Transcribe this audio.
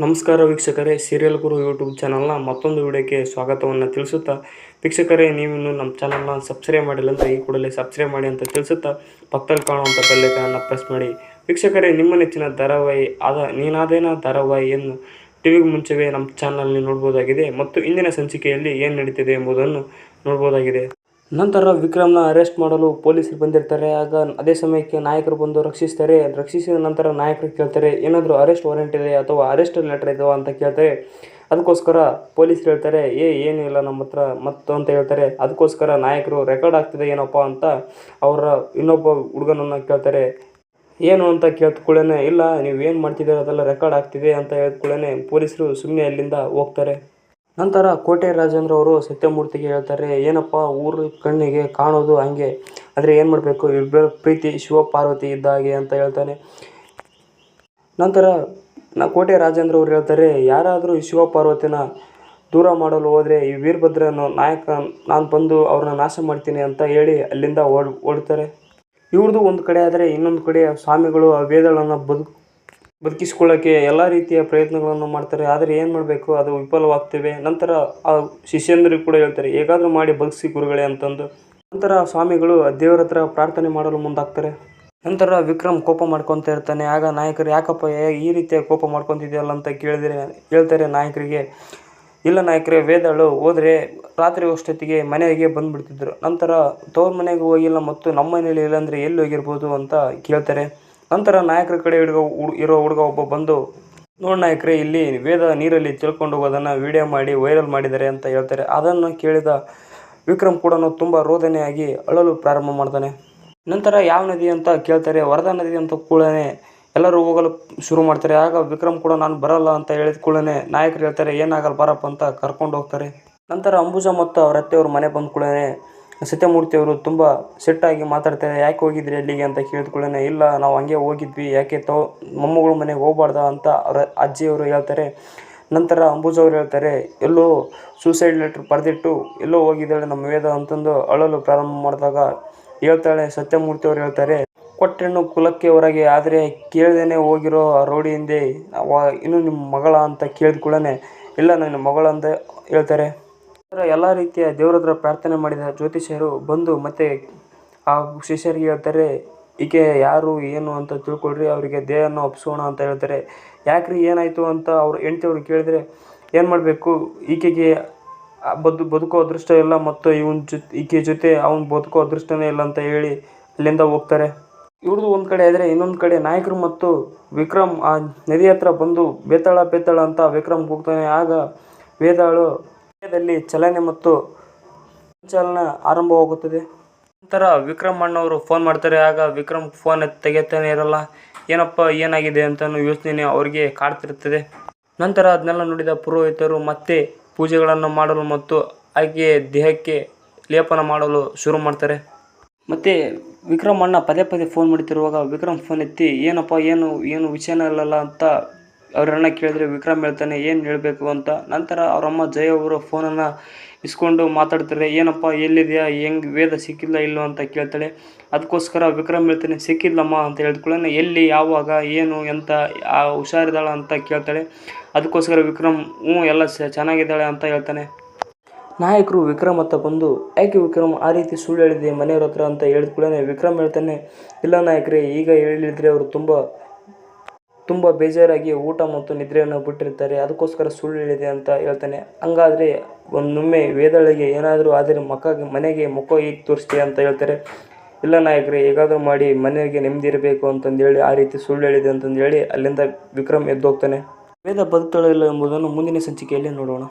ನಮಸ್ಕಾರ ವೀಕ್ಷಕರೇ, ಸೀರಿಯಲ್ ಗುರು ಯೂಟ್ಯೂಬ್ ಚಾನಲ್ನ ಮತ್ತೊಂದು ವಿಡಿಯೋಕ್ಕೆ ಸ್ವಾಗತವನ್ನು ತಿಳಿಸುತ್ತಾ, ವೀಕ್ಷಕರೇ ನೀವಿನ್ನು ನಮ್ಮ ಚಾನಲ್ನ ಸಬ್ಸ್ಕ್ರೈಬ್ ಮಾಡಿಲ್ಲ ಅಂತ ಈ ಕೂಡಲೇ ಸಬ್ಸ್ಕ್ರೈಬ್ ಮಾಡಿ ಅಂತ ತಿಳಿಸುತ್ತಾ, ಪಕ್ಕದಲ್ಲಿ ಕಾಣುವಂಥ ಬೆಲ್ಲೈಕನ್ನ ಪ್ರೆಸ್ ಮಾಡಿ. ವೀಕ್ಷಕರೇ, ನಿಮ್ಮ ನೆಚ್ಚಿನ ಧಾರಾವಾಹಿ ನೀನಾದೇನ ಧಾರಾವಾಹಿಯನ್ನು ಟಿವಿಗೆ ಮುಂಚೆವೇ ನಮ್ಮ ಚಾನಲ್ನಲ್ಲಿ ನೋಡ್ಬೋದಾಗಿದೆ ಮತ್ತು ಇಂದಿನ ಸಂಚಿಕೆಯಲ್ಲಿ ಏನು ನಡೀತಿದೆ ಎಂಬುದನ್ನು ನೋಡ್ಬೋದಾಗಿದೆ. ನಂತರ ವಿಕ್ರಮ್ನ ಅರೆಸ್ಟ್ ಮಾಡಲು ಪೊಲೀಸರು ಬಂದಿರ್ತಾರೆ. ಆಗ ಅದೇ ಸಮಯಕ್ಕೆ ನಾಯಕರು ಬಂದು ರಕ್ಷಿಸ್ತಾರೆ. ರಕ್ಷಿಸಿದ ನಂತರ ನಾಯಕರು ಕೇಳ್ತಾರೆ, ಏನಾದರೂ ಅರೆಸ್ಟ್ ವಾರೆಂಟ್ ಇದೆ ಅಥವಾ ಅರೆಸ್ಟ್ ಲೆಟರ್ ಇದೆಯಾ ಅಂತ ಕೇಳ್ತಾರೆ. ಅದಕ್ಕೋಸ್ಕರ ಪೊಲೀಸರು ಹೇಳ್ತಾರೆ, ಏನೂ ಇಲ್ಲ ನಮ್ಮ ಹತ್ರ ಅಂತ ಹೇಳ್ತಾರೆ. ಅದಕ್ಕೋಸ್ಕರ ನಾಯಕರು ರೆಕಾರ್ಡ್ ಆಗ್ತಿದೆ ಏನಪ್ಪ ಅಂತ ಅವರ ಇನ್ನೊಬ್ಬ ಹುಡುಗನನ್ನು ಕೇಳ್ತಾರೆ. ಏನು ಅಂತ ಕೇಳ್ಕೊಳ್ಳೇನೆ, ಇಲ್ಲ ನೀವು ಏನು ಮಾಡ್ತಿದ್ದೀರ ಅದೆಲ್ಲ ರೆಕಾರ್ಡ್ ಆಗ್ತಿದೆ ಅಂತ ಹೇಳ್ಕೊಳ್ಳೇನೆ ಪೊಲೀಸರು ಸುಮ್ಮನೆ ಅಲ್ಲಿಂದ ಹೋಗ್ತಾರೆ. ನಂತರ ಕೋಟೆ ರಾಜೇಂದ್ರ ಅವರು ಸತ್ಯಮೂರ್ತಿಗೆ ಹೇಳ್ತಾರೆ, ಏನಪ್ಪ ಊರ ಕಣ್ಣಿಗೆ ಕಾಣೋದು ಹಂಗೆ, ಆದರೆ ಏನು ಮಾಡಬೇಕು, ಇಬ್ಬರ ಪ್ರೀತಿ ಶಿವಪಾರ್ವತಿ ಇದ್ದ ಹಾಗೆ ಅಂತ ಹೇಳ್ತಾನೆ. ನಂತರ ಕೋಟೆ ರಾಜೇಂದ್ರ ಅವರು ಹೇಳ್ತಾರೆ, ಯಾರಾದರೂ ಶಿವಪಾರ್ವತಿನ ದೂರ ಮಾಡಲು ಹೋದರೆ ಈ ವೀರಭದ್ರನ ನಾಯಕ ನಾನು ಬಂದು ಅವ್ರನ್ನ ನಾಶ ಮಾಡ್ತೀನಿ ಅಂತ ಹೇಳಿ ಅಲ್ಲಿಂದ ಓಡ್ತಾರೆ. ಇವ್ರದ್ದು ಒಂದು ಕಡೆ ಆದರೆ ಇನ್ನೊಂದು ಕಡೆ ಸ್ವಾಮಿಗಳು ಆ ವೇದಗಳನ್ನು ಬದುಕಿಸ್ಕೊಳ್ಳೋಕ್ಕೆ ಎಲ್ಲ ರೀತಿಯ ಪ್ರಯತ್ನಗಳನ್ನು ಮಾಡ್ತಾರೆ. ಆದರೆ ಏನು ಮಾಡಬೇಕು, ಅದು ವಿಫಲವಾಗ್ತವೆ. ನಂತರ ಆ ಶಿಷ್ಯಂದ್ರಿಗೆ ಕೂಡ ಹೇಳ್ತಾರೆ, ಹೇಗಾದರೂ ಮಾಡಿ ಬದುಕಿಸಿ ಗುರುಗಳೇ ಅಂತಂದು. ನಂತರ ಸ್ವಾಮಿಗಳು ದೇವರ ಹತ್ರ ಪ್ರಾರ್ಥನೆ ಮಾಡಲು ಮುಂದಾಗ್ತಾರೆ. ನಂತರ ವಿಕ್ರಮ್ ಕೋಪ ಮಾಡ್ಕೊತ ಇರ್ತಾನೆ. ಆಗ ನಾಯಕರು, ಯಾಕಪ್ಪ ಈ ರೀತಿಯ ಕೋಪ ಮಾಡ್ಕೊತಿದೆಯಲ್ಲ ಅಂತ ಹೇಳ್ತಾರೆ ನಾಯಕರಿಗೆ. ಇಲ್ಲ ನಾಯಕರೇ, ವೇದಾಳು ಹೋದರೆ ರಾತ್ರಿ ಅಷ್ಟೊತ್ತಿಗೆ ಮನೆಗೆ ಬಂದುಬಿಡ್ತಿದ್ರು. ನಂತರ ತವ್ರ ಮನೆಗೆ ಹೋಗಿಲ್ಲ ಮತ್ತು ನಮ್ಮ ಮನೇಲಿ ಇಲ್ಲಾಂದರೆ ಎಲ್ಲಿ ಹೋಗಿರ್ಬೋದು ಅಂತ ಕೇಳ್ತಾರೆ. ನಂತರ ನಾಯಕರ ಕಡೆ ಇರೋ ಹುಡುಗ ಒಬ್ಬ ಬಂದು, ನೋಡಿ ನಾಯಕರೇ, ಇಲ್ಲಿ ವೇದ ನೀರಲ್ಲಿ ತಿಳ್ಕೊಂಡು ಹೋಗೋದನ್ನು ವಿಡಿಯೋ ಮಾಡಿ ವೈರಲ್ ಮಾಡಿದ್ದಾರೆ ಅಂತ ಹೇಳ್ತಾರೆ. ಅದನ್ನು ಕೇಳಿದ ವಿಕ್ರಮ್ ಕೂಡ ತುಂಬ ರೋದನೆಯಾಗಿ ಅಳಲು ಪ್ರಾರಂಭ ಮಾಡ್ತಾನೆ. ನಂತರ ಯಾವ ನದಿ ಅಂತ ಕೇಳ್ತಾರೆ. ವರದಾ ನದಿ ಅಂತ ಕೂಡಲೇ ಎಲ್ಲರೂ ಹೋಗಲು ಶುರು ಮಾಡ್ತಾರೆ. ಆಗ ವಿಕ್ರಮ್ ಕೂಡ ನಾನು ಬರಲ್ಲ ಅಂತ ಹೇಳಿದ ಕೂಡಲೇ ನಾಯಕರು ಹೇಳ್ತಾರೆ, ಏನಾಗಲ್ಲ ಬರಪ್ಪ ಅಂತ ಕರ್ಕೊಂಡು ಹೋಗ್ತಾರೆ. ನಂತರ ಅಂಬುಜಾ ಮತ್ತು ಅವ್ರ ಅತ್ತೆಯವರು ಮನೆ ಬಂದ ಕೂಡಲೇ ಸತ್ಯಮೂರ್ತಿಯವರು ತುಂಬ ಸಿಟ್ಟಾಗಿ ಮಾತಾಡ್ತಾರೆ. ಯಾಕೆ ಹೋಗಿದ್ರಿ ಅಲ್ಲಿಗೆ ಅಂತ ಕೇಳಿದ್ಕೊಳ್ಳೇನೆ, ಇಲ್ಲ ನಾವು ಹಂಗೆ ಹೋಗಿದ್ವಿ, ಯಾಕೆ ಮೊಮ್ಮಗಳು ಮನೆಗೆ ಹೋಗ್ಬಾರ್ದ ಅಂತ ಅವರ ಅಜ್ಜಿಯವರು ಹೇಳ್ತಾರೆ. ನಂತರ ಅಂಬುಜಾ ಅವರು ಹೇಳ್ತಾರೆ, ಎಲ್ಲೋ ಸೂಸೈಡ್ ಲೆಟ್ರ್ ಬರೆದಿಟ್ಟು ಎಲ್ಲೋ ಹೋಗಿದ್ದಾಳೆ ನಮ್ಮ ವೇದ ಅಂತಂದು ಅಳಲು ಪ್ರಾರಂಭ ಮಾಡಿದಾಗ ಹೇಳ್ತಾಳೆ. ಸತ್ಯಮೂರ್ತಿಯವರು ಹೇಳ್ತಾರೆ, ಕೊಟ್ಟೆಣ್ಣು ಕುಲಕ್ಕೆ ಹೊರಗೆ, ಆದರೆ ಕೇಳ್ದೇನೆ ಹೋಗಿರೋ ರೌಡಿ ಹಿಂದೆ ಇನ್ನು ನಿಮ್ಮ ಮಗಳ ಅಂತ ಕೇಳಿದ್ಕೊಳ್ಳೇನೆ, ಇಲ್ಲ ನನ್ನ ಮಗಳು ಅಂತ ಹೇಳ್ತಾರೆ. ಎಲ್ಲ ರೀತಿಯ ದೇವರ ಹತ್ರ ಪ್ರಾರ್ಥನೆ ಮಾಡಿದ ಜ್ಯೋತಿಷ್ಯರು ಬಂದು ಮತ್ತೆ ಆ ಶಿಷ್ಯರಿಗೆ ಹೇಳ್ತಾರೆ, ಈಕೆ ಯಾರು ಏನು ಅಂತ ತಿಳ್ಕೊಳ್ರಿ, ಅವರಿಗೆ ದೇಹನ ಒಪ್ಪಿಸೋಣ ಅಂತ ಹೇಳ್ತಾರೆ. ಯಾಕ್ರಿ ಏನಾಯಿತು ಅಂತ ಅವ್ರು ಹೆಂಡ್ತಿಯವ್ರು ಕೇಳಿದರೆ, ಏನು ಮಾಡಬೇಕು, ಈಕೆಗೆ ಬದುಕೋ ಅದೃಷ್ಟ ಇಲ್ಲ ಮತ್ತು ಈಕೆ ಜೊತೆ ಅವ್ನು ಬದುಕೋ ಅದೃಷ್ಟನೇ ಇಲ್ಲ ಅಂತ ಹೇಳಿ ಅಲ್ಲಿಂದ ಹೋಗ್ತಾರೆ. ಇವ್ರದ್ದು ಒಂದು ಕಡೆ ಆದರೆ ಇನ್ನೊಂದು ಕಡೆ ನಾಯಕರು ಮತ್ತು ವಿಕ್ರಮ್ ಆ ನದಿ ಹತ್ರ ಬಂದು ಬೇತಾಳ ಅಂತ ವಿಕ್ರಮ್ ಹೋಗ್ತಾನೆ. ಆಗ ವೇದಾಳು ದಲ್ಲಿ ಚಲನೆ ಮತ್ತು ಸಂಚಲನ ಆರಂಭವಾಗುತ್ತದೆ. ನಂತರ ವಿಕ್ರಮ್ ಅಣ್ಣವರು ಫೋನ್ ಮಾಡ್ತಾರೆ. ಆಗ ವಿಕ್ರಮ್ ಫೋನ್ ತೆಗೆತಾನೆ ಇರಲ್ಲ. ಏನಪ್ಪ ಏನಾಗಿದೆ ಅಂತಲೂ ಯೋಚನೆ ಅವ್ರಿಗೆ ಕಾಡ್ತಿರ್ತದೆ. ನಂತರ ಅದನ್ನೆಲ್ಲ ನೋಡಿದ ಪುರೋಹಿತರು ಮತ್ತೆ ಪೂಜೆಗಳನ್ನು ಮಾಡಲು ಮತ್ತು ಆಕೆಯ ದೇಹಕ್ಕೆ ಲೇಪನ ಮಾಡಲು ಶುರು ಮಾಡ್ತಾರೆ. ಮತ್ತು ವಿಕ್ರಮ್ ಅಣ್ಣ ಪದೇ ಫೋನ್ ಮಾಡ್ತಿರುವಾಗ ವಿಕ್ರಮ್ ಫೋನ್ ಎತ್ತಿ, ಏನಪ್ಪ ಏನು ವಿಷಯನೇ ಇಲ್ಲಲ್ಲ ಅಂತ ಅವರನ್ನ ಕೇಳಿದ್ರೆ ವಿಕ್ರಮ್ ಹೇಳ್ತಾನೆ, ಏನು ಹೇಳಬೇಕು ಅಂತ. ನಂತರ ಅವರಮ್ಮ ಜಯ ಅವರು ಫೋನನ್ನು ಇಸ್ಕೊಂಡು ಮಾತಾಡ್ತಾರೆ. ಏನಪ್ಪ ಎಲ್ಲಿದೆಯಾ, ಹೆಂಗೆ ವೇದ ಸಿಕ್ಕಿಲ್ಲ ಇಲ್ಲೋ ಅಂತ ಕೇಳ್ತಾಳೆ. ಅದಕ್ಕೋಸ್ಕರ ವಿಕ್ರಮ್ ಹೇಳ್ತಾನೆ, ಸಿಕ್ಕಿಲ್ಲಮ್ಮ ಅಂತ ಹೇಳ್ಕೊಳ್ಳೋಣ, ಎಲ್ಲಿ ಯಾವಾಗ ಏನು ಎಂತ ಹುಷಾರಿದ್ದಾಳ ಅಂತ ಕೇಳ್ತಾಳೆ. ಅದಕ್ಕೋಸ್ಕರ ವಿಕ್ರಮ್ ಎಲ್ಲ ಚೆನ್ನಾಗಿದ್ದಾಳೆ ಅಂತ ಹೇಳ್ತಾನೆ. ನಾಯಕರು ವಿಕ್ರಮ್ ಹತ್ರ ಬಂದು, ಯಾಕೆ ವಿಕ್ರಮ್ ಆ ರೀತಿ ಸುಳ್ಳು ಹೇಳಿದೆ ಮನೆಯವ್ರ ಹತ್ರ ಅಂತ ಹೇಳಿದ್ಕೊಳ್ಳೇ ವಿಕ್ರಮ್ ಹೇಳ್ತಾನೆ, ಇಲ್ಲ ನಾಯಕರೇ, ಈಗ ಹೇಳಿದ್ರೆ ಅವರು ತುಂಬ ಬೇಜಾರಾಗಿ ಊಟ ಮತ್ತು ನಿದ್ರೆಯನ್ನು ಬಿಟ್ಟಿರ್ತಾರೆ, ಅದಕ್ಕೋಸ್ಕರ ಸುಳ್ಳು ಹೇಳಿದೆ ಅಂತ ಹೇಳ್ತಾನೆ. ಹಂಗಾದರೆ ಒಮ್ಮೆ ವೇದಾಳಿಗೆ ಏನಾದರೂ ಆದರೆ ಮನೆಗೆ ಮುಖ ಹೀಗೆ ತೋರಿಸ್ತೀಯ ಅಂತ ಹೇಳ್ತಾರೆ. ಇಲ್ಲ ನಾಯಕರೇ, ಹೇಗಾದರೂ ಮಾಡಿ ಮನೆಗೆ ನೆಮ್ಮದಿ ಇರಬೇಕು ಅಂತಂದೇಳಿ ಆ ರೀತಿ ಸುಳ್ಳು ಹೇಳಿದೆ ಅಂತಂದೇಳಿ ಅಲ್ಲಿಂದ ವಿಕ್ರಮ್ ಎದ್ದು ಹೋಗ್ತಾನೆ. ವೇದ ಬದುಕ್ತಾಳೋ ಇಲ್ಲ ಎಂಬುದನ್ನು ಮುಂದಿನ ಸಂಚಿಕೆಯಲ್ಲಿ ನೋಡೋಣ.